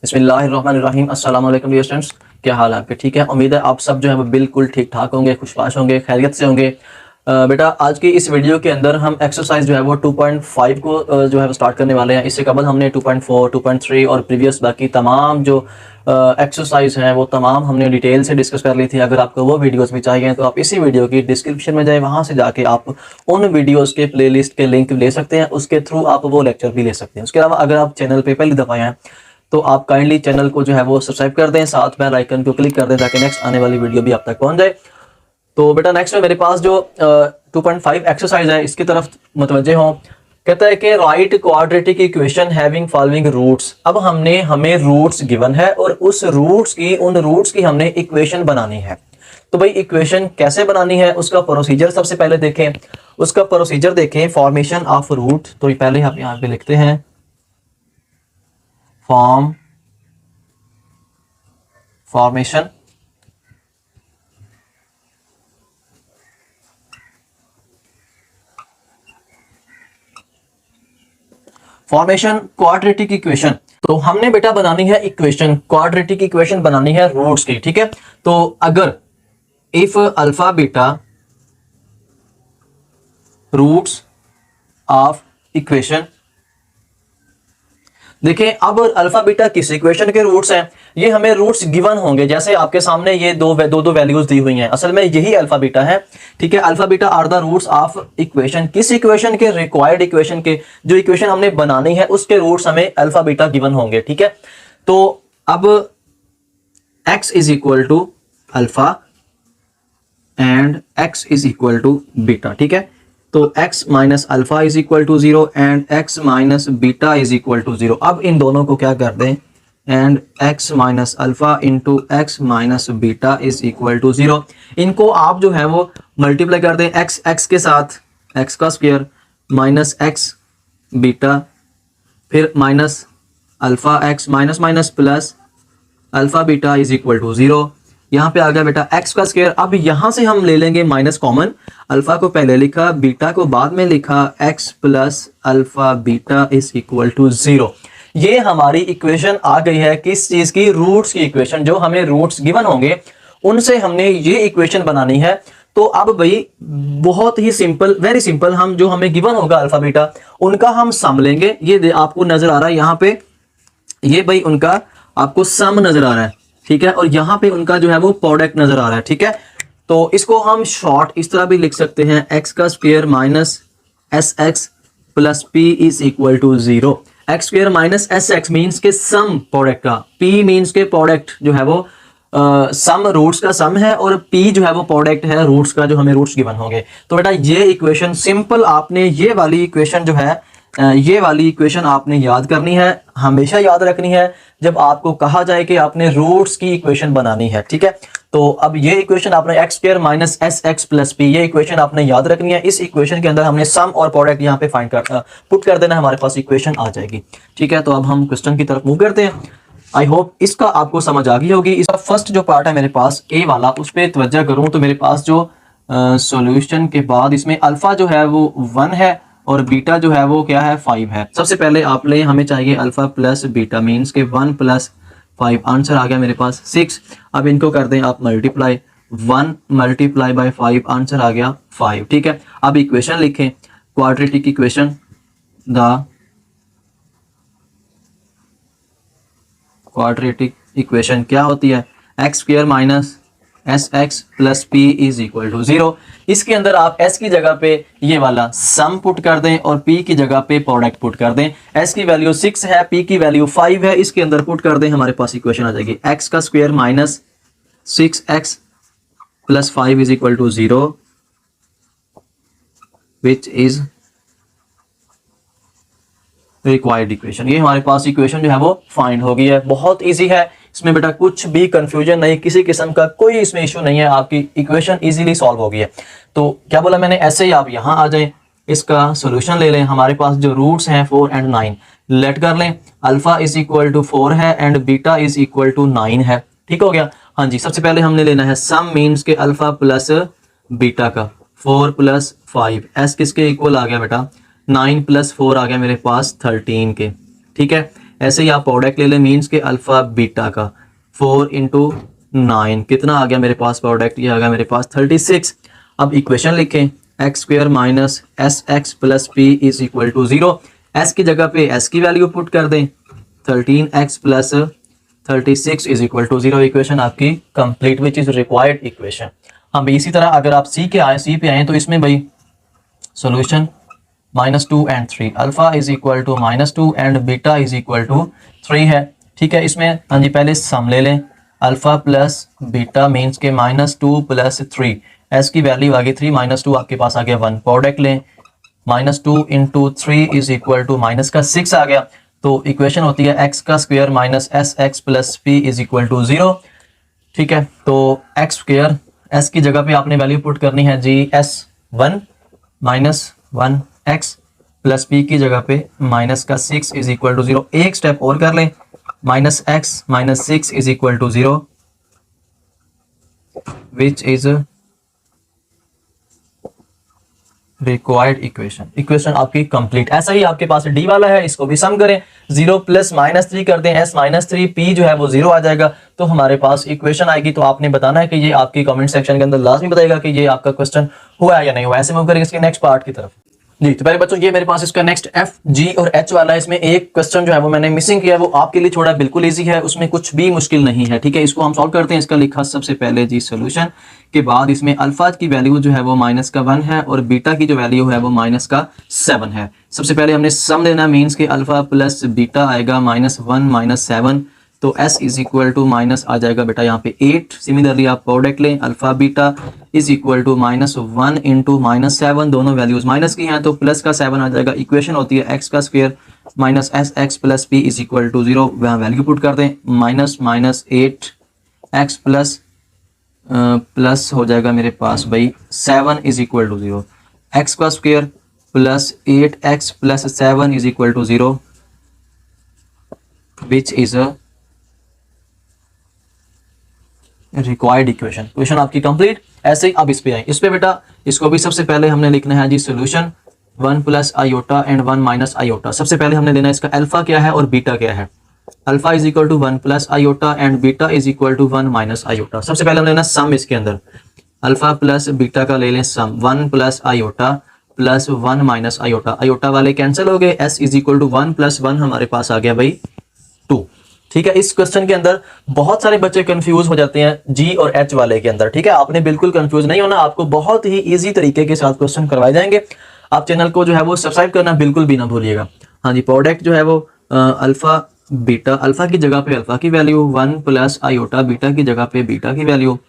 बिस्मिल्लाहिर्रहमानिर्रहीम। अस्सलाम वालेकुम डियर स्टूडेंट्स, क्या हाल है आपके? ठीक है, उम्मीद है आप सब जो है वो बिल्कुल ठीक ठाक होंगे, खुशबाश होंगे, खैरियत से होंगे। बेटा आज की इस वीडियो के अंदर हम एक्सरसाइज जो है वो 2.5 को जो है वो स्टार्ट करने वाले हैं। इससे कबल हमने 2.4, 2.3 और प्रीवियस बाकी तमाम जो एक्सरसाइज हैं वो तमाम हमने डिटेल से डिस्कस कर ली थी। अगर आपको वो वीडियोस भी चाहिए तो आप इसी वीडियो की डिस्क्रिप्शन में जाए, वहाँ से जाके आप उन वीडियोस के प्लेलिस्ट के लिंक ले सकते हैं, उसके थ्रू आप वो लेक्चर भी ले सकते हैं। उसके अलावा अगर आप चैनल पे पहली दफ़ा हैं तो आप काइंडली चैनल को जो है वो सब्सक्राइब कर दें, साथ में आइकन को क्लिक कर दें ताकि नेक्स्ट आने वाली वीडियो भी आप तक पहुंच जाए। तो बेटा नेक्स्ट में मेरे पास जो 2.5 एक्सरसाइज है इसकी तरफ मुतवज्जे हों। कहता है कि write quadratic equation having following roots. अब हमें रूट्स गिवन है और उन रूट्स की हमने इक्वेशन बनानी है। तो भाई इक्वेशन कैसे बनानी है उसका प्रोसीजर सबसे पहले देखें। उसका प्रोसीजर देखें, फॉर्मेशन ऑफ रूट। तो पहले आप यहाँ पे लिखते हैं फॉर्मेशन क्वाड्रेटिक इक्वेशन। तो हमने बेटा बनानी है इक्वेशन, क्वाड्रेटिक इक्वेशन बनानी है रूट्स की। ठीक है, तो अगर if alpha beta roots of equation, देखें अब अल्फा बीटा किस इक्वेशन के रूट्स हैं, ये हमें रूट्स गिवन होंगे। जैसे आपके सामने ये दो वैल्यूज दी हुई हैं, असल में यही अल्फा बीटा है। ठीक है, alpha beta are the roots of equation. किस इक्वेशन के? रिक्वायर्ड इक्वेशन के। जो इक्वेशन हमने बनानी है उसके रूट्स हमें अल्फा बीटा गिवन होंगे। ठीक है, तो अब x is equal to alpha and x is equal to beta. ठीक है, तो x minus alpha is equal to 0 and x minus beta is equal to 0। अब इन दोनों को क्या कर दें, and x minus alpha into x minus beta is equal to 0। इनको आप जो है वो मल्टीप्लाई कर दें x के साथ, x का स्क्वायर माइनस x बीटा, फिर minus alpha x minus minus plus alpha beta is equal to 0। यहाँ पे आ गया बेटा x का स्क्वायर। अब यहां से हम ले लेंगे माइनस कॉमन, अल्फा को पहले लिखा, बीटा को बाद में लिखा, x plus alpha beta is equal to 0। ये हमारी इक्वेशन आ गई है किस चीज की? रूट्स की इक्वेशन। जो हमें रूट्स गिवन होंगे उनसे हमने ये इक्वेशन बनानी है। तो अब भाई बहुत ही सिंपल, वेरी सिंपल, हम जो हमें गिवन होगा अल्फा बीटा उनका हम सम लेंगे। ये आपको नजर आ रहा है यहाँ पे, ये भाई उनका आपको सम नजर आ रहा है। ठीक है, और यहाँ पे उनका जो है वो प्रोडक्ट नजर आ रहा है। ठीक है, तो इसको हम शॉर्ट इस तरह भी लिख सकते हैं, x का square minus S x plus P is equal to 0। X square minus S x means के सम प्रोडक्ट का, p मीन्स के प्रोडक्ट जो है वो सम रूट्स का सम है, और p जो है वो प्रोडक्ट है रूट्स का, जो हमें रूट्स गिवन होंगे। तो बेटा ये इक्वेशन सिंपल, आपने ये वाली इक्वेशन जो है ये वाली इक्वेशन आपने याद करनी है, हमेशा याद रखनी है जब आपको कहा जाए कि आपने रूट्स की इक्वेशन बनानी है। ठीक है, तो अब ये इक्वेशन आपने x square minus S x plus P, ये इक्वेशन आपने याद रखनी है। इस इक्वेशन के अंदर हमने सम और प्रोडक्ट यहाँ पे पुट कर देना, हमारे पास इक्वेशन आ जाएगी। ठीक है, तो अब हम क्वेश्चन की तरफ मूव करते हैं। आई होप इसका आपको समझ आ गई होगी। इसका फर्स्ट जो पार्ट है मेरे पास ए वाला, उस पर तवज्जो करूँ तो मेरे पास जो सॉल्यूशन के बाद इसमें अल्फा जो है वो 1 है और बीटा जो है वो क्या है, 5 है। सबसे पहले आप ले, हमें चाहिए अल्फा प्लस बीटा मीन्स के 1 प्लस 5, आंसर आ गया मेरे पास 6। अब इनको कर दें आप मल्टीप्लाई, 1 मल्टीप्लाई बाय 5, आंसर आ गया 5। ठीक है, अब इक्वेशन लिखें, quadratic equation, the quadratic equation क्या होती है, x square minus S x plus P is equal to 0। इसके अंदर आप s की जगह पे ये वाला सम पुट कर दें और p की जगह पे प्रोडक्ट पुट कर दें। s की वैल्यू 6 है, p की वैल्यू 5 है, इसके अंदर पुट कर दें, हमारे पास इक्वेशन आ जाएगी x का square minus 6x plus 5 is equal to 0 which is required equation. ये हमारे पास इक्वेशन जो है वो फाइंड हो गई है। बहुत इजी है, इसमें बेटा कुछ भी कंफ्यूजन नहीं, किसी किस्म का कोई इसमें इशू नहीं है, आपकी इक्वेशन इजीली सॉल्व हो गई है। तो क्या बोला मैंने, ऐसे ही आप यहाँ आ जाएं, इसका सॉल्यूशन ले लें। हमारे पास जो रूट्स हैं 4 एंड 9 लेट कर लें, अल्फा इज इक्वल टू 4 है and beta is equal to 9 है। ठीक हो गया, हाँ जी। सबसे पहले हमने लेना है सम मीन्स के अल्फा प्लस बीटा का, 4 प्लस 5, एस किसके इक्वल आ गया बेटा, 9 प्लस 4 आ गया मेरे पास 13 के। ठीक है, ऐसे ही आप प्रोडक्ट ले लें मीन्स के अल्फा बीटा का 4 इंटू 9 कितना आ गया मेरे पास प्रोडक्ट, ये आ गया मेरे पास 36। अब इक्वेशन लिखें x square minus S x plus P is equal to 0। S की जगह पे एस की वैल्यू पुट कर दें 13x plus 36 is equal to 0। Equation आपकी complete which is required equation. हाँ भाई इसी तरह अगर आप सी पे आए तो इसमें भाई solution -2 and 3 alpha is equal to -2 and beta is equal to 3 है। ठीक है, इसमें हाँ जी पहले सम ले लें अल्फा प्लस बीटा मीन्स के -2 प्लस 3, एस की वैल्यू आ गई 3 -2 आपके पास आ गया 1। प्रोडक्ट लें -2 into 3 is equal to minus का 6 आ गया। तो इक्वेशन होती है एक्स का square minus S x plus P is equal to 0। ठीक है, तो एक्स स्क्वायर एस की जगह पे आपने वैल्यू पुट करनी है G S 1 minus 1 x plus p की जगह पे माइनस का 6 इज इक्वल टू 0। एक स्टेप और कर लें minus x minus 6 is equal to 0 which is required equation. Equation आपकी कंप्लीट। ऐसा ही आपके पास डी वाला है, इसको भी सम करें 0 प्लस -3 कर दें एस -3 पी जो है वो 0 आ जाएगा तो हमारे पास इक्वेशन आएगी। तो आपने बताना है कि ये आपकी कमेंट सेक्शन के अंदर लाजमी बताएगा कि ये आपका क्वेश्चन हुआ है या नहीं हुआ। ऐसे मूव करेंगे इसके नेक्स्ट पार्ट की तरफ जी। तो पहले बच्चों ये मेरे पास इसका नेक्स्ट एफ जी और एच वाला है, इसमें एक क्वेश्चन जो है वो मैंने मिसिंग किया, वो आपके लिए छोड़ा बिल्कुल इजी है, उसमें कुछ भी मुश्किल नहीं है। ठीक है, इसको हम सॉल्व करते हैं। इसका लिखा सबसे पहले जी सोल्यूशन के बाद इसमें अल्फा की वैल्यू जो है वो -1 है और बीटा की जो वैल्यू है वो -7 है। सबसे पहले हमने सम लेना मीन्स के अल्फा प्लस बीटा आएगा -1 -7 तो s is equal to minus आ जाएगा बेटा यहाँ पे 8। सिमिलरली आप प्रोडक्ट लें alpha beta is equal to -1 into -7, दोनों वैल्यूज माइनस की हैं तो प्लस का 7 आ जाएगा। इक्वेशन होती है एक्स का square minus S x plus P is equal to 0। वहाँ वैल्यू पुट कर दें -8 एक्स प्लस हो जाएगा मेरे पास भाई 7 इज इक्वल टू 0। एक्स का square plus 8x plus 7 is equal to 0 which is a required equation. Question आपकी कंप्लीट। ऐसे ही अब इस पे आए, इस पे बेटा इसको भी सबसे पहले हमने लिखना है जी solution 1 plus iota and 1 minus iota. सबसे पहले हमने लेना है इसका अल्फा क्या है और बीटा क्या है। Alpha is equal to 1 plus iota and beta is equal to 1 minus iota. सबसे पहले हम लेना सम इसके अंदर अल्फा प्लस बीटा का ले लें sum 1 plus iota plus 1 minus iota. Iota वाले कैंसिल हो गए, s is equal to 1 plus 1 हमारे पास आ गया भाई 2। ठीक है, इस क्वेश्चन के अंदर बहुत सारे बच्चे कंफ्यूज हो जाते हैं जी और एच वाले के अंदर। ठीक है, आपने बिल्कुल कंफ्यूज नहीं होना, आपको बहुत ही इजी तरीके के साथ क्वेश्चन करवाए जाएंगे। आप चैनल को जो है वो सब्सक्राइब करना बिल्कुल भी ना भूलिएगा। हाँ जी, प्रोडक्ट जो है वो अल्फा बीटा, अल्फा की जगह पे अल्फा की वैल्यू 1 प्लस आयोटा, बीटा की जगह पे बीटा की वैल्यू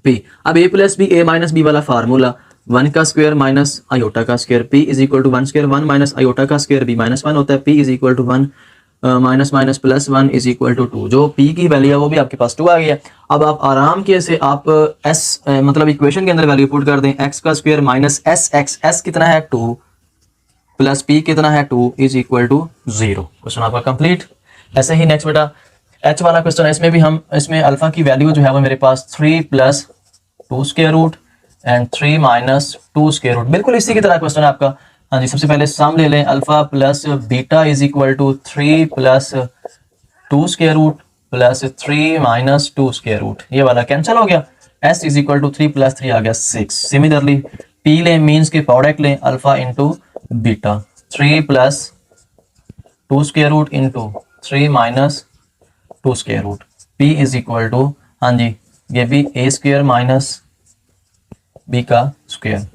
p। अब a plus b a minus b वाला फार्मूला 1 का स्क्वायर माइनस आयोटा का square p is equal to 1 square 1 minus iota का स्क्वायर b -1 होता है। p is equal to 1 minus minus plus 1 is equal to 2। जो p की value है वो भी आपके पास 2 आ गई है। अब आप आराम के से आप s मतलब इक्वेशन के अंदर वैल्यू पुट कर दें x का square minus S x, s कितना है 2 प्लस p कितना है 2 इज इक्वल टू 0। क्वेश्चन आपका कंप्लीट। ऐसे ही नेक्स्ट बेटा h वाला क्वेश्चन है, इसमें भी हम इसमें अल्फा की वैल्यू जो है वो मेरे पास 3 plus 2 square root and 3 minus 2 square root, बिल्कुल इसी की तरह क्वेश्चन है आपका। हाँ जी, सबसे पहले सम ले लें alpha plus beta is equal to 3 plus 2 square root plus 3 minus 2 square root, ये वाला कैंसिल हो गया। s is equal to 3 plus 3 आ गया 6। सिमिलरली p लें मीन्स के प्रोडक्ट लें alpha into beta 3 plus 2 square root into 3 minus 2 square root, p is equal to हाँ जी ये भी a स्क्वायर माइनस b का square,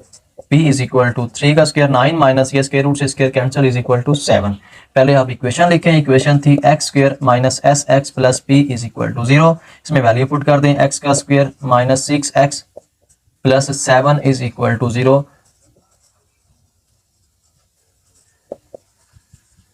p is equal to 3 का स्क्वायर 9 माइनस ये स्क्वायर रूट से square cancel is equal to 7। पहले आप इक्वेशन लिखें, इक्वेशन थी x square minus S x plus p is equal to 0। इसमें वैल्यू पुट कर दें x का square minus 6x plus 7 is equal to 0।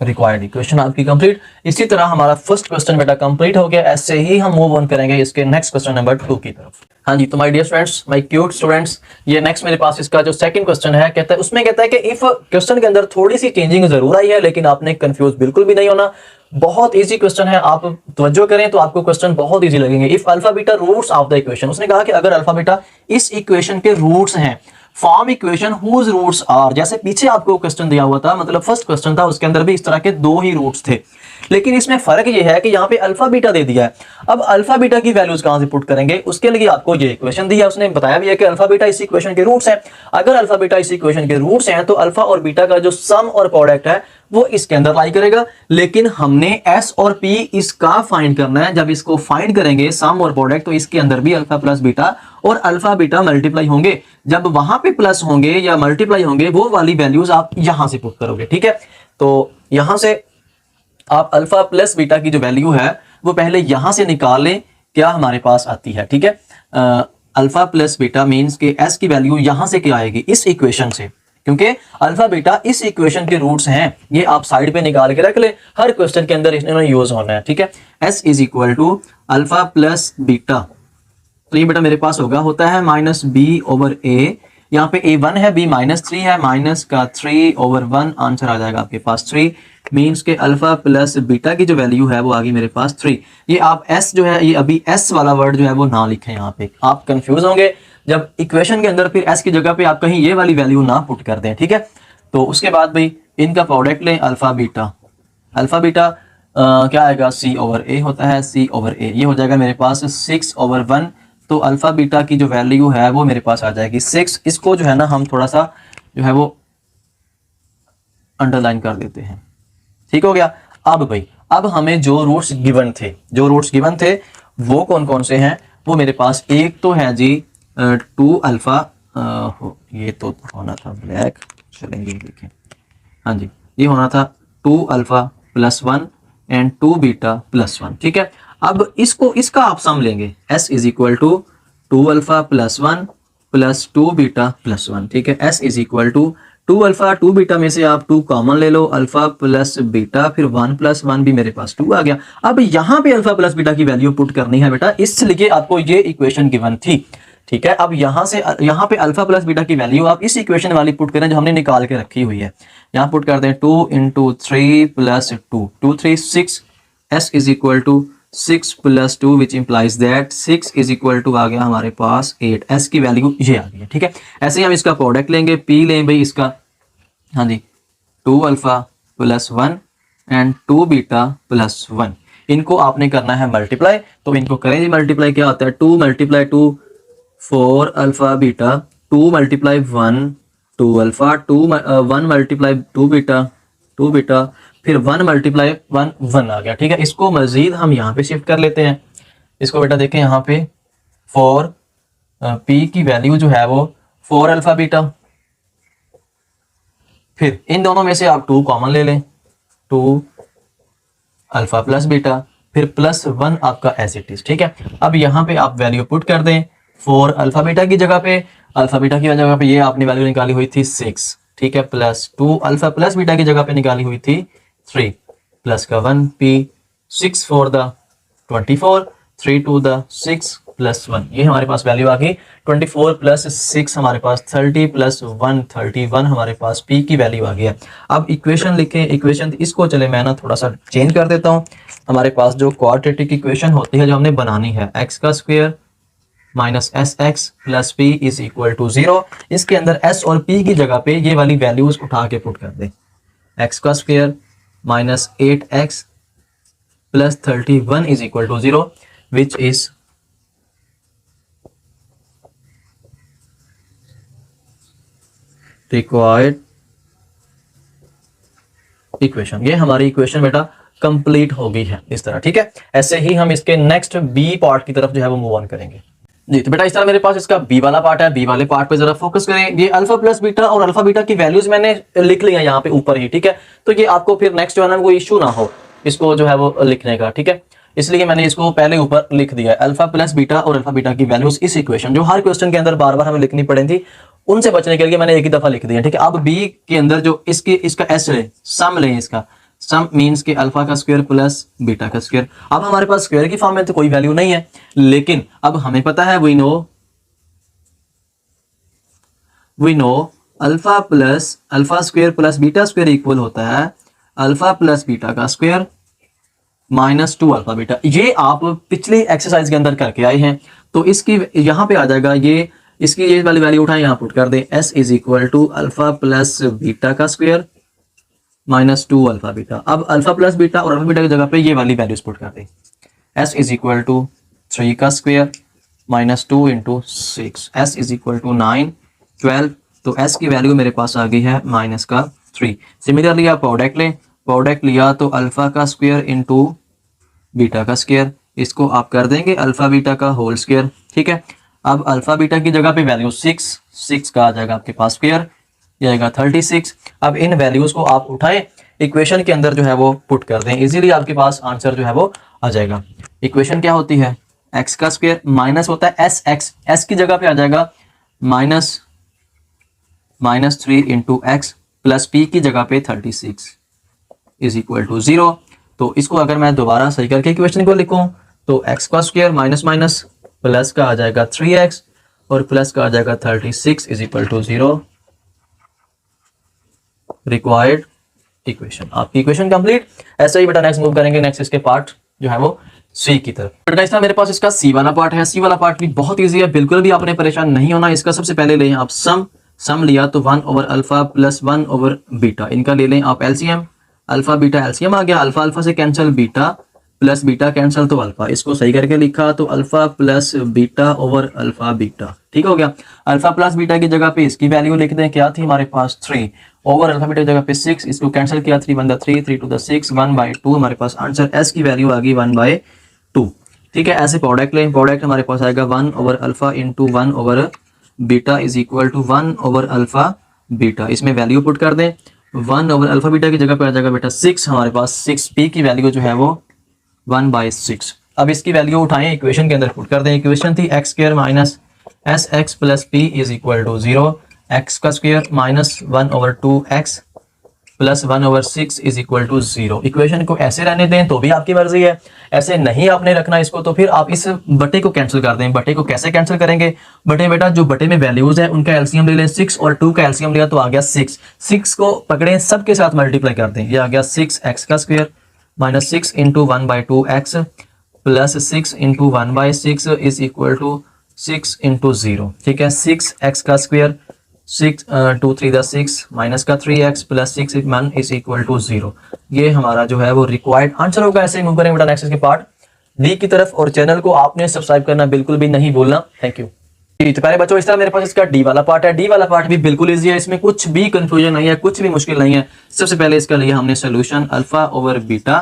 Required equation आपकी कंप्लीट। इसी तरह हमारा फर्स्ट क्वेश्चन बेटा कंप्लीट हो गया। ऐसे ही हम मूव ऑन करेंगे इसके नेक्स्ट क्वेश्चन नंबर 2 की तरफ। हाँ जी, तो my dear friends, my cute students, ये नेक्स्ट मेरे पास इसका जो सेकंड क्वेश्चन है कहता है, उसमें कहता है कि इफ क्वेश्चन के अंदर थोड़ी सी चेंजिंग जरूर आई है लेकिन आपने कंफ्यूज बिल्कुल भी नहीं होना। बहुत इजी क्वेश्चन है, आप तवज्जो करें तो आपको क्वेश्चन बहुत इजी लगेंगे। If alpha beta roots of the equation, उसने कहा कि अगर अल्फा बीटा इस इक्वेशन के रूट्स हैं, form equation whose roots are, जैसे पीछे आपको क्वेश्चन दिया हुआ था, मतलब फर्स्ट क्वेश्चन था उसके अंदर भी इस तरह के 2 ही रूट्स थे। लेकिन इसमें फर्क ये है कि यहाँ पे अल्फा बीटा दे दिया है। अब अल्फा बीटा की वैल्यूज कहाँ से पुट करेंगे, उसके लिए आपको ये इक्वेशन दिया, उसने बताया भी है कि अल्फा बीटा इस इक्वेशन के रूट्स हैं। अगर अल्फा बीटा इस इक्वेशन के रूट्स हैं तो अल्फा और बीटा का जो सम और प्रोडक्ट है वो इसके अंदर लाई करेगा, लेकिन हमने एस और पी इसका फाइंड करना है। जब इसको फाइंड करेंगे सम और प्रोडक्ट, तो इसके अंदर भी अल्फा प्लस बीटा और अल्फा बीटा मल्टीप्लाई होंगे। जब वहां पे प्लस होंगे या मल्टीप्लाई होंगे, वो वाली वैल्यूज आप यहां से पुट करोगे, ठीक है। तो यहां से आप अल्फा प्लस बीटा की जो वैल्यू है वो पहले यहां से निकाल लें, क्या हमारे पास आती है, ठीक है। अल्फा प्लस बीटा मींस के एस की वैल्यू यहां से क्या आएगी, इस इक्वेशन से, क्योंकि अल्फा बीटा इस इक्वेशन के रूट्स हैं। ये आप साइड पे निकाल के रख ले, हर क्वेश्चन के अंदर इन्होंने यूज होना है, ठीक है। S is equal to alpha plus beta, तो ये बेटा मेरे पास होता है माइनस बी ओवर ए। यहाँ पे a1 है, b माइनस 3 है, माइनस का 3 ओवर 1, आंसर आ जाएगा आपके पास 3। मीन्स के अल्फा प्लस बीटा की जो वैल्यू है वो आ गई मेरे पास 3। ये आप s जो है, ये अभी s वाला वर्ड जो है वो ना लिखें, यहाँ पे आप कंफ्यूज होंगे जब इक्वेशन के अंदर फिर s की जगह पे आप कहीं ये वाली वैल्यू ना पुट कर दें, ठीक है। तो उसके बाद भाई इनका प्रोडक्ट लें, अल्फा बीटा। अल्फा बीटा क्या आएगा, c ओवर a होता है, c ओवर a, ये हो जाएगा मेरे पास 6 ओवर 1। तो अल्फा बीटा की जो वैल्यू है वो मेरे पास आ जाएगी 6। इसको जो है ना हम थोड़ा सा जो है वो अंडरलाइन कर देते हैं, ठीक हो गया। अब भाई अब हमें जो रूट्स गिवन थे वो कौन कौन से हैं, वो मेरे पास एक तो है जी 2 अल्फा, ये तो होना था ब्लैक, चलेंगे देखें, हाँ जी ये होना था 2 alpha plus 1 and 2 beta plus 1, ठीक है। अब इसका आप सम लेंगे, s is equal to 2 alpha plus 1 plus 2 beta plus 1, ठीक है। s is equal to 2 alpha 2 beta में से आप 2 कॉमन ले लो, अल्फा प्लस बीटा, फिर 1 प्लस 1 भी मेरे पास 2 आ गया। अब यहाँ पे अल्फा प्लस बीटा की वैल्यू पुट करनी है बेटा, इसलिए आपको ये इक्वेशन गिवन थी, ठीक है। अब यहाँ पे अल्फा प्लस बीटा की वैल्यू आप इस इक्वेशन वाली पुट करें जो हमने निकाल के रखी हुई है। यहाँ पुट कर दें 2 into 3 plus 2, 2 3 6, s is equal to 6 plus 2 which implies that 6 is equal to आ गया हमारे पास 8। s की वैल्यू ये आ गई है, ठीक है। ऐसे ही हम इसका प्रोडक्ट लेंगे, p लें भाई इसका, हाँ जी 2 alpha plus 1 and 2 beta plus 1, इनको आपने करना है मल्टीप्लाई। तो इनको करें जी मल्टीप्लाई, क्या होता है 2 multiply 2 4 alpha beta, 2 multiply 1 2 alpha, 1 multiply 2 beta, फिर 1 मल्टीप्लाई 1 1 आ गया, ठीक है। इसको मजीद हम यहाँ पे शिफ्ट कर लेते हैं। इसको बेटा देखें यहाँ पे 4 p की वैल्यू जो है वो 4 अल्फा बीटा, फिर इन दोनों में से आप 2 कॉमन ले लें, 2 अल्फा प्लस बीटा, फिर प्लस 1 आपका एज इट इज, ठीक है। अब यहाँ पे आप वैल्यू पुट कर दें 4 अल्फा बीटा की जगह पे, अल्फा बीटा की जगह पे ये आपने वैल्यू निकाली हुई थी 6, ठीक है, प्लस 2 अल्फा प्लस बीटा की जगह पे निकाली हुई थी 3, प्लस का 1 p, 6 4 द 24, 3 2 द 6 प्लस 1, ये हमारे पास वैल्यू आ गई 24 प्लस 6 हमारे पास 30 प्लस 1 31 हमारे पास p की वैल्यू आ गई है। अब इक्वेशन लिखें, इक्वेशन इसको चले मैं ना थोड़ा सा चेंज कर देता हूँ। हमारे पास जो क्वाड्रेटिक इक्वेशन होती है जो हमने बनानी है, x का square minus S x plus P is equal to 0, इसके अंदर s और p की जगह पे ये वाली वैल्यूज उठा के पुट कर दें, x का square minus 8x plus 31 is equal to 0 which is required equation. ये हमारी इक्वेशन बेटा कंप्लीट हो गई है इस तरह, ठीक है। ऐसे ही हम इसके नेक्स्ट बी पार्ट की तरफ जो है वो मूव ऑन करेंगे जी। तो बेटा इस तरह मेरे पास इसका बी वाला पार्ट है, बी वाले पार्ट पे जरा फोकस करें। ये अल्फा प्लस बीटा और अल्फा बीटा की वैल्यूज मैंने लिख लिया यहाँ पे ऊपर ही, ठीक है। तो ये आपको फिर नेक्स्ट जो है ना कोई इशू ना हो इसको जो है वो लिखने का, ठीक है। इसलिए मैंने इसको पहले ऊपर लिख दिया है, अल्फा प्लस बीटा और अल्फा बीटा की वैल्यूज इस इक्वेशन जो हर क्वेश्चन के अंदर बार बार हमें लिखनी पड़ेगी, उनसे बचने के लिए मैंने एक ही दफा लिख दिया, ठीक है। अब बी के अंदर जो इसका एस ले, सम ले, इसका सम मीन्स के अल्फा का स्क्वायर प्लस बीटा का स्क्वायर। अब हमारे पास स्क्वायर की फॉर्म में तो कोई वैल्यू नहीं है, लेकिन अब हमें पता है we know alpha square plus beta square equal होता है अल्फा प्लस बीटा का स्क्वायर माइनस 2 अल्फा बीटा। ये आप पिछली एक्सरसाइज के अंदर करके आए हैं, तो इसकी यहां पे आ जाएगा, ये इसकी ये वाली वैल्यू उठाएं, यहां पुट कर दें, s is equal to alpha plus beta का स्क्वायर माइनस 2 अल्फा बीटा। अब अल्फा प्लस बीटा और अल्फा बीटा की जगह पे ये वाली वैल्यूज पुट कर दें। s इज इक्वल टू 3 का square minus 2 into 6, s is equal to 9 12, तो s की वैल्यू मेरे पास आ गई है माइनस का 3। सिमिलरली आप प्रोडक्ट लें, प्रोडक्ट लिया तो अल्फा का स्क्वायर इंटू बीटा का स्क्वायर, इसको आप कर देंगे अल्फा बीटा का होल स्क्वायर, ठीक है। अब अल्फा बीटा की जगह पे वैल्यू 6 का आ जाएगा आपके पास स्क्वायर, ये आएगा 36। अब इन वैल्यूज को आप उठाएं, इक्वेशन के अंदर जो है वो पुट कर दें, इजीली आपके पास आंसर जो है वो आ जाएगा। इक्वेशन क्या होती है, x का स्क्वायर माइनस होता है sx, s की जगह पे आ जाएगा minus 3 into x plus p की जगह पे 36 इज इक्वल टू 0। तो इसको अगर मैं दोबारा सही करके इक्वेशन को लिखूं तो x का स्क्वायर माइनस माइनस प्लस का आ जाएगा 3x और प्लस का आ जाएगा 36 is equal to 0। Required equation, आपकी इक्वेशन कंप्लीट। ऐसे ही बेटा नेक्स्ट मूव करेंगे, नेक्स्ट इसके पार्ट जो है वो सी की तरफ। बट गाइस मेरे पास इसका सी वाला पार्ट है, सी वाला पार्ट भी बहुत इजी है, बिल्कुल भी आपने परेशान नहीं होना। इसका सबसे पहले लें आप सम लिया तो 1 over alpha plus 1 over beta, इनका ले लें आप एलसीएम, अल्फा बीटा एलसीएम आ गया, अल्फा अल्फा से cancel, beta plus beta cancel तो अल्फा, इसको सही करके लिखा तो alpha plus beta over alpha beta, ठीक हो गया। अल्फा प्लस बीटा की जगह पे इसकी वैल्यू लिख दें, क्या थी हमारे पास 3 ओवर अल्फा बीटा की जगह पे 6, इसको कैंसिल किया 3 1 3 3 2 6 1/2, हमारे पास आंसर एस की वैल्यू आ गई 1/2, ठीक है। ऐसे प्रोडक्ट लें, प्रोडक्ट हमारे पास आएगा 1 over alpha into 1 over beta is equal to 1 over alpha beta, इसमें वैल्यू पुट कर दें। 1 ओवर अल्फा बीटा की जगह पे आ जाएगा बेटा 6, हमारे पास 6p की वैल्यू जो है वो 1/6। अब इसकी वैल्यू उठाएं, इक्वेशन के अंदर पुट कर दें। इक्वेशन थी x square minus S x plus P is equal to 0, x का square minus 1 over 2x plus 1 over 6 is equal to 0। Equation को ऐसे रहने दें तो भी आपकी मर्जी है, ऐसे नहीं आपने रखना इसको तो फिर आप इस बटे को कैंसिल कर दें। बटे को कैसे कैंसिल करेंगे, बटे बेटा जो बटे में वैल्यूज है उनका एलसीएम ले लें, 6 और 2 का एलसीएम लिया तो आ गया 6, 6 को पकड़ें सबके साथ मल्टीप्लाई कर दें, ये आ गया 6x का square minus 6 into 1/2x plus 6 into 1/6 is equal to 6 into 0, ठीक है। 6x का स्क्वायर 6 2 3 6 माइनस का 3x plus 6 1 is equal to 0, ये हमारा जो है वो रिक्वायर्ड आंसर होगा। ऐसे ही मूव करेंगे बेटा नेक्स्ट के पार्ट डी की तरफ, और चैनल को आपने सब्सक्राइब करना बिल्कुल भी नहीं भूलना। Thank you. तो प्यारे बच्चों इस तरह मेरे पास इसका डी वाला पार्ट है, डी वाला पार्ट भी बिल्कुल इजी है, इसमें कुछ भी कंफ्यूजन नहीं है, कुछ भी मुश्किल नहीं है। सबसे पहले इसका लिया हमने solution alpha over beta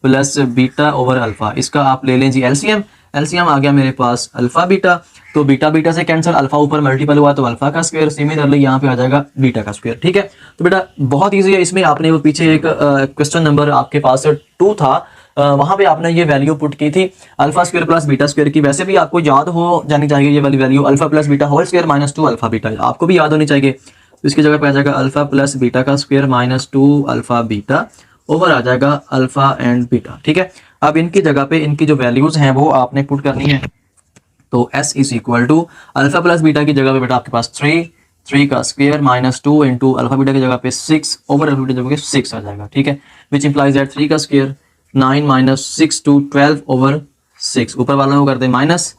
plus beta over alpha, इसका आप ले लें जी एलसीएम, एलसीएम आ गया मेरे पास अल्फा बीटा, तो बीटा बीटा से कैंसिल, अल्फा ऊपर मल्टीपल हुआ तो अल्फा का स्क्वायर, सिमिलरली यहाँ पे आ जाएगा बीटा का स्क्वायर, ठीक है। तो बेटा बहुत इजी है, इसमें आपने वो पीछे एक क्वेश्चन नंबर आपके पास 2 था, वहां पे आपने ये वैल्यू पुट की थी alpha square plus beta square की, वैसे भी आपको याद हो जानी चाहिए ये वाली value, alpha plus beta whole square minus 2 alpha beta, आपको भी याद होनी चाहिए। तो इसकी जगह पे आ जाएगा अल्फा प्लस बीटा का square minus 2 alpha beta over आ जाएगा अल्फा एंड बीटा, ठीक है। अब इनकी जगह पे इनकी जो वैल्यूज हैं वो आपने पुट करनी है, तो s is equal to alpha plus beta की जगह पे बेटा आपके पास 3 का square minus 2 into alpha beta की जगह पे 6 ओवर अल्फा बीटा की जगह पे 6 आ जाएगा, ठीक है। विच इंप्लाइज दैट 3 का स्क्वायर 9 माइनस 6 टू 12 ओवर 6, ऊपर वाला को कर दे माइनस,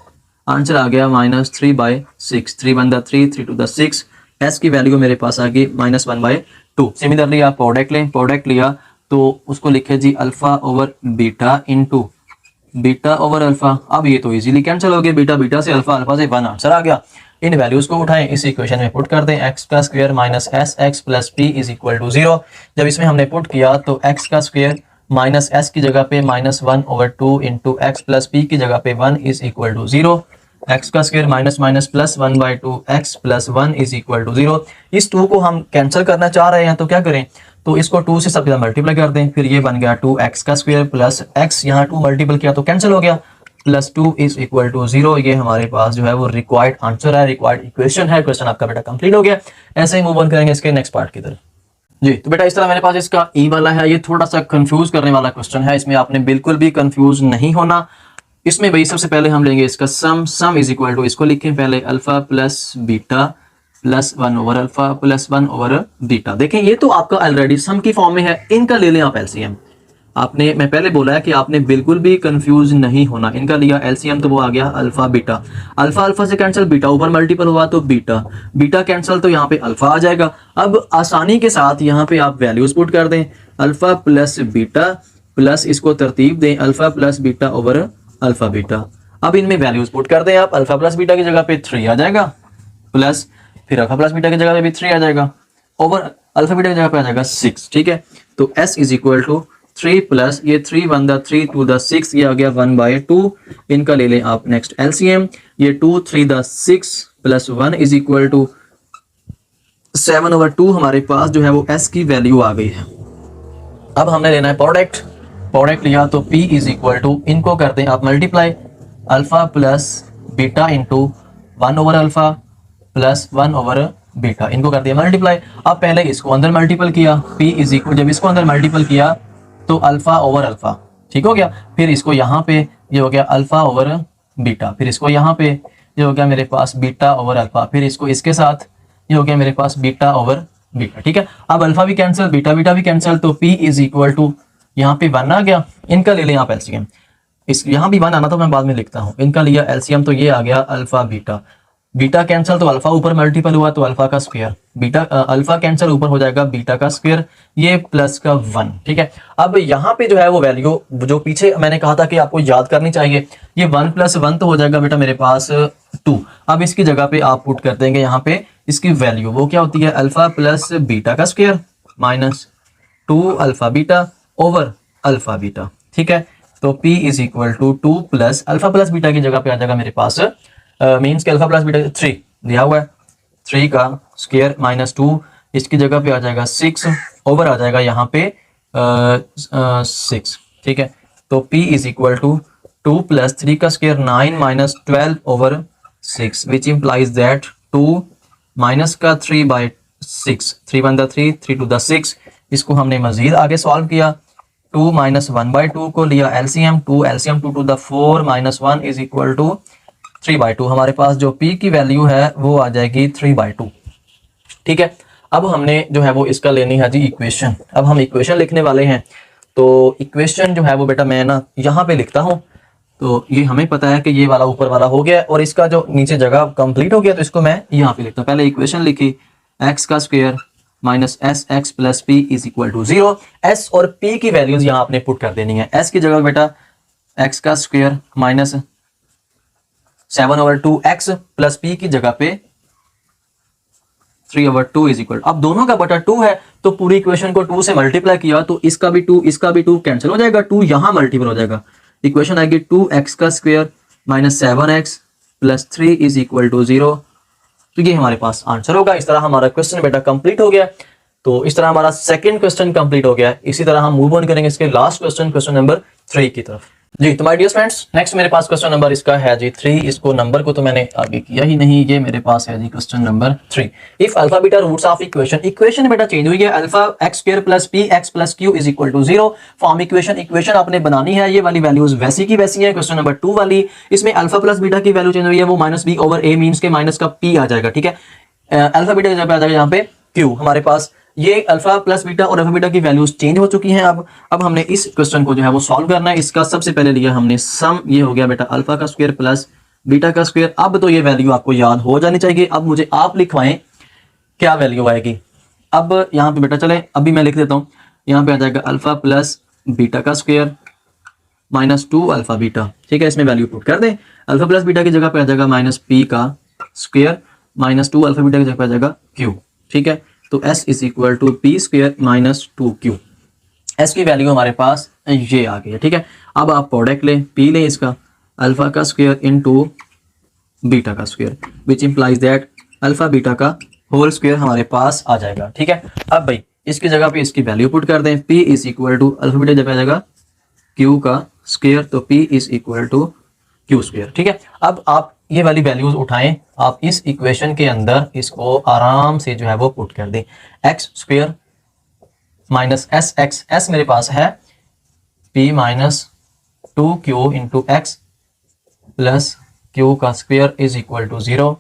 आंसर आ गया माइनस 3/6, 3 1 3 3 2 6, s की वैल्यू मेरे पास आ गई माइनस 1/2। सिमिलरली आप प्रोडक्ट लें, प्रोडक्ट लिया तो उसको लिखे जी alpha over beta into beta over alpha, अब ये तो इजीली कैंसिल हो गया, बीटा बीटा से अल्फा, अल्फा से 1 आंसर आ गया। इन वैल्यूज को उठाएं, इस इक्वेशन में पुट कर दें, x का square minus S x plus P is equal to 0। जब इसमें हमने पुट किया तो x का स्क्वायर माइनस एस की जगह पे minus 1 over 2 into x plus p की जगह पे 1 इज इक्वल टू 0, x का square minus minus plus 1/2 x plus 1 is equal to 0। इस 2 को हम कैंसिल करना चाह रहे हैं तो क्या करें, तो इसको 2 से सबके साथ मल्टीप्लाई कर दें, फिर ये बन गया 2x का स्क्वायर प्लस x, यहाँ 2 मल्टीपल किया तो कैंसिल हो गया, प्लस 2 इज इक्वल टू 0। ये हमारे पास जो है वो रिक्वायर्ड आंसर है, रिक्वायर्ड इक्वेशन है। क्वेश्चन आपका बेटा कंप्लीट हो गया। ऐसे ही मूव ऑन करेंगे इसके नेक्स्ट पार्ट की तरफ जी। तो बेटा इस तरह मेरे पास इसका ई वाला है, ये थोड़ा सा कंफ्यूज करने वाला क्वेश्चन है, इसमें आपने बिल्कुल भी कंफ्यूज नहीं होना। इसमें भाई सबसे पहले हम लेंगे इसका सम इज इक्वल टू, इसको लिखें पहले alpha plus beta plus 1 over alpha plus 1 over beta. देखें ये तो आपका ऑलरेडी सम की फॉर्म में है, इनका ले लें आप एलसीएम, आपने, मैं पहले बोला है कि आपने बिल्कुल भी कंफ्यूज नहीं होना। इनका लिया एलसीएम तो वो आ गया अल्फा बीटा, अल्फा अल्फा से कैंसिल, बीटा ऊपर मल्टीपल हुआ तो बीटा, बीटा कैंसिल तो यहाँ पे अल्फा आ जाएगा। अब आसानी के साथ यहाँ पे आप वैल्यूज पुट कर दें, अल्फा प्लस बीटा प्लस इसको तरतीब दें alpha plus beta over alpha beta. अब इनमें वैल्यूज पुट कर दें आप, अल्फा प्लस बीटा की जगह पे 3 आ जाएगा, प्लस फिर अल्फा प्लस बीटा की जगह पे भी 3 आ जाएगा, ओवर अल्फा बीटा की जगह पे आ जाएगा 6। ठीक है, तो s is equal to 3 plus ये 3 1 द 3 2 द 6, ये आ गया 1/2। इनका ले लें आप नेक्स्ट एलसीएम, ये 2 3 the 6 plus 1 is equal to 7/2। हमारे पास जो है वो s की वैल्यू आ गई है। अब हमने लेना है प्रोडक्ट, प्रोडक्ट लिया तो p इज इक्वल टू, इनको करते हैं आप multiply, alpha plus beta into 1 over alpha plus 1 over beta, इनको कर दिया मल्टीप्लाई। अब पहले इसको अंदर मल्टीपल किया, p इज इक्वल, जब इसको अंदर मल्टीपल किया तो अल्फा ओवर अल्फा, ठीक हो गया। फिर इसको यहाँ पे ये हो गया अल्फा ओवर बीटा, फिर इसको यहाँ पे ये हो गया मेरे पास बीटा ओवर अल्फा, फिर इसको इसके साथ ये हो गया मेरे पास बीटा ओवर बीटा। ठीक है, अब अल्फा भी कैंसिल, बीटा बीटा भी कैंसिल, तो p इज इक्वल टू यहाँ पे 1 आ गया। इनका ले लें आप एलसीएम, इस यहाँ भी 1 आना तो मैं बाद में लिखता हूँ। इनका लिया एलसीएम तो ये आ गया अल्फा बीटा, बीटा कैंसिल तो अल्फा ऊपर मल्टीपल हुआ तो अल्फा का स्क्वायर, बीटा अल्फा कैंसिल ऊपर हो जाएगा बीटा का स्क्वायर, ये प्लस का 1। ठीक है, अब यहाँ पे जो है वो वैल्यू जो पीछे मैंने कहा था कि आपको याद करनी चाहिए, ये 1 + 1 तो हो जाएगा बेटा मेरे पास 2। अब इसकी जगह पे आप पुट कर देंगे यहाँ पे इसकी वैल्यू, वो क्या होती है अल्फा प्लस बीटा का square minus 2 alpha beta over alpha beta. ठीक है, तो p is equal to 2 plus alpha plus beta की जगह पे आ जाएगा मेरे पास मीन्स के अल्फा प्लस बीटा 3 दिया हुआ है, 3 का स्क्वायर माइनस 2, इसकी जगह पे आ जाएगा 6 ओवर आ जाएगा यहाँ पे 6। ठीक है, तो p is equal to 2 plus 3 का square 9 minus 12 over 6 which implies that 2 minus का 3/6, 3 1 द 3 3 2 द 6। इसको हमने मजीद आगे सॉल्व किया, 2 माइनस 1/2 को लिया LCM, 2 LCM 2 to the 4 minus 1 is equal to 3/2। हमारे पास जो p की वैल्यू है वो आ जाएगी 3/2। ठीक है, अब हमने जो है वो इसका लेनी है जी इक्वेशन। अब हम इक्वेशन लिखने वाले हैं, तो इक्वेशन जो है वो बेटा मैं ना यहाँ पे लिखता हूँ। तो ये हमें पता है कि ये वाला ऊपर वाला हो गया और इसका जो नीचे जगह कंप्लीट हो गया, तो इसको मैं यहाँ पे लिखता हूँ। पहले इक्वेशन लिखी, x का square minus S x plus P is equal to 0। S और p की वैल्यूज यहाँ आपने पुट कर देनी है। s की जगह बेटा x का square minus 7/2x plus p की जगह पे 3/2 इज इक्वल, अब दोनों का बटा 2 है तो पूरी इक्वेशन को 2 से मल्टीप्लाई किया तो इसका भी 2 इसका भी 2 कैंसिल हो जाएगा, 2 यहां मल्टीपल हो जाएगा। इक्वेशन आएगी 2x का square minus 7x plus 3 is equal to 0। तो ये हमारे पास आंसर होगा। इस तरह हमारा क्वेश्चन बेटा कंप्लीट हो गया। तो इस तरह हमारा सेकंड क्वेश्चन कंप्लीट हो गया। इसी तरह हम मूव ऑन करेंगे इसके लास्ट क्वेश्चन, क्वेश्चन नंबर 3 की तरफ जी। तो माय डियर फ्रेंड्स, नेक्स्ट मेरे पास क्वेश्चन नंबर इसका है जी 3। इसको नंबर को तो मैंने आगे किया ही नहीं, ये मेरे पास है जी question number 3। If alpha beta roots of equation, equation बेटा चेंज हुई है, alpha x square plus p x plus q is equal to 0। Form equation, equation आपने बनानी है, ये वाली वैल्यूज वैसी की वैसी है। क्वेश्चन नंबर 2 वाली, इसमें अल्फा प्लस बीटा की वैल्यू चेंज हुई है, वो माइनस बी ओवर ए मीन्स के माइनस का पी आ जाएगा। ठीक है, अल्फा बीटा की जगह पे आ जाएगा यहाँ पे क्यू। हमारे पास ये अल्फा प्लस बीटा और अल्फा बीटा की वैल्यूज चेंज हो चुकी हैं। अब हमने इस क्वेश्चन को जो है वो सॉल्व करना है। इसका सबसे पहले लिया हमने सम, ये हो गया बेटा अल्फा का स्क्वायर प्लस बीटा का स्क्वायर। अब तो ये वैल्यू आपको याद हो जानी चाहिए। अब मुझे आप लिखवाएं क्या वैल्यू आएगी। अब यहाँ पे बेटा चले अभी मैं लिख देता हूँ, यहाँ पे आ जाएगा अल्फा प्लस बीटा का स्क्वायर माइनस 2 अल्फा बीटा। ठीक है, इसमें वैल्यू पुट कर दें। अल्फा प्लस बीटा की जगह पे आ जाएगा माइनस पी का स्क्वायर माइनस 2 अल्फा बीटा की जगह पे आ जाएगा क्यू। ठीक है, तो s is equal to p square minus 2q। s की वैल्यू हमारे पास ये आ गई है। ठीक है, अब आप प्रोडक्ट लें, p लें इसका अल्फा का स्क्वायर इनटू बीटा का square which implies that alpha beta का होल स्क्वायर हमारे पास आ जाएगा। ठीक है, अब भाई इसकी जगह पे इसकी वैल्यू पुट कर दें, p is equal to alpha beta जब आ जाएगा q का स्क्वायर, तो p is equal to q square. ठीक है, अब आप ये वाली वैल्यूज उठाएं, आप इस इक्वेशन के अंदर इसको आराम से जो है वो पुट कर दें। X square minus S x, S मेरे पास है p minus 2q into x plus q का स्क्वायर इज इक्वल टू 0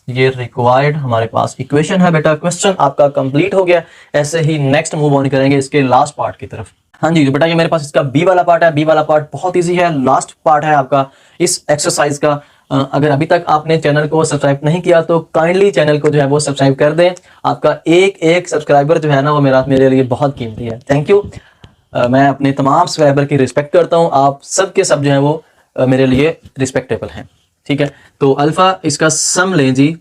ये रिक्वायर्ड हमारे पास इक्वेशन है बेटा। क्वेश्चन आपका कंप्लीट हो गया। ऐसे ही नेक्स्ट मूव ऑन करेंगे इसके लास्ट पार्ट की तरफ। हाँ जी, तो बेटा ये मेरे पास इसका बी वाला पार्ट है। बी वाला पार्ट बहुत इजी है, लास्ट पार्ट है आपका इस एक्सरसाइज का। अगर अभी तक आपने चैनल को सब्सक्राइब नहीं किया तो काइंडली चैनल को जो है वो सब्सक्राइब कर दें। आपका एक एक सब्सक्राइबर जो है ना वो मेरे लिए बहुत कीमती है। Thank you. मैं अपने तमाम सब्सक्राइबर की रिस्पेक्ट करता हूँ। आप सब के सब जो है वो मेरे लिए रिस्पेक्टेबल हैं। ठीक है, तो अल्फा इसका सम लें जी,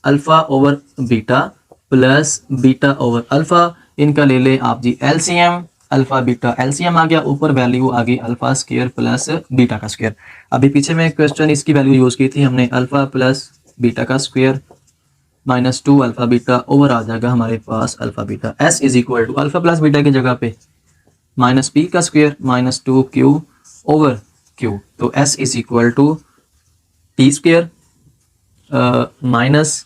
alpha over beta plus beta over alpha, इनका ले लें आप जी एलसीएम। अल्फा बीटा एलसीएम आ गया, ऊपर वैल्यू आ गई अल्फा स्क्वायर प्लस बीटा का स्क्वायर। अभी पीछे में क्वेश्चन इसकी वैल्यू यूज की थी हमने, अल्फा प्लस बीटा का square minus 2 alpha beta over आ जाएगा हमारे पास alpha beta. S is equal to alpha plus beta की जगह पे माइनस पी का square minus 2 q over q. तो s is equal to t square minus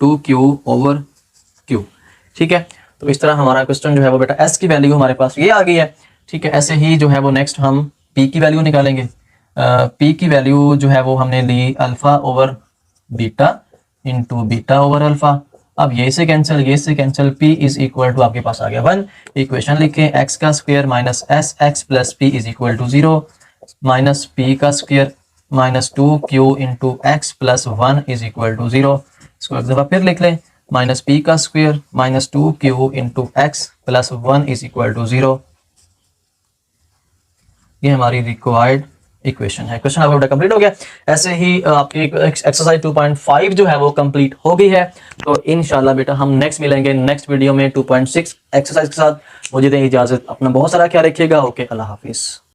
2 q over q. ठीक है, तो इस तरह हमारा क्वेश्चन जो है वो बेटा एस की वैल्यू हमारे पास ये आ गई है। ठीक है, ऐसे ही जो है वो नेक्स्ट हम पी की वैल्यू निकालेंगे। पी की वैल्यू जो है वो हमने ली alpha over beta into beta over alpha. अब ये से cancel, p is equal to आपके पास आ गया 1। इक्वेशन लिखें, एक्स का square minus S x plus P is equal to 0 minus p का square minus 2 q into x plus 1 is equal to 0। इसको एक दफ़ा फिर लिख लें, माइनस पी का square minus 2 q into x plus 1 is equal to 0। ये हमारी रिक्वायर्ड इक्वेशन है। क्वेश्चन आपका कंप्लीट हो गया। ऐसे ही आपकी एक्सरसाइज 2.5 जो है वो कंप्लीट हो गई है। तो इंशाल्लाह बेटा हम नेक्स्ट मिलेंगे नेक्स्ट वीडियो में 2.6 एक्सरसाइज के साथ। मुझे दें इजाजत, अपना बहुत सारा ख्याल रखिएगा। ओके, अल्लाह हाफिज।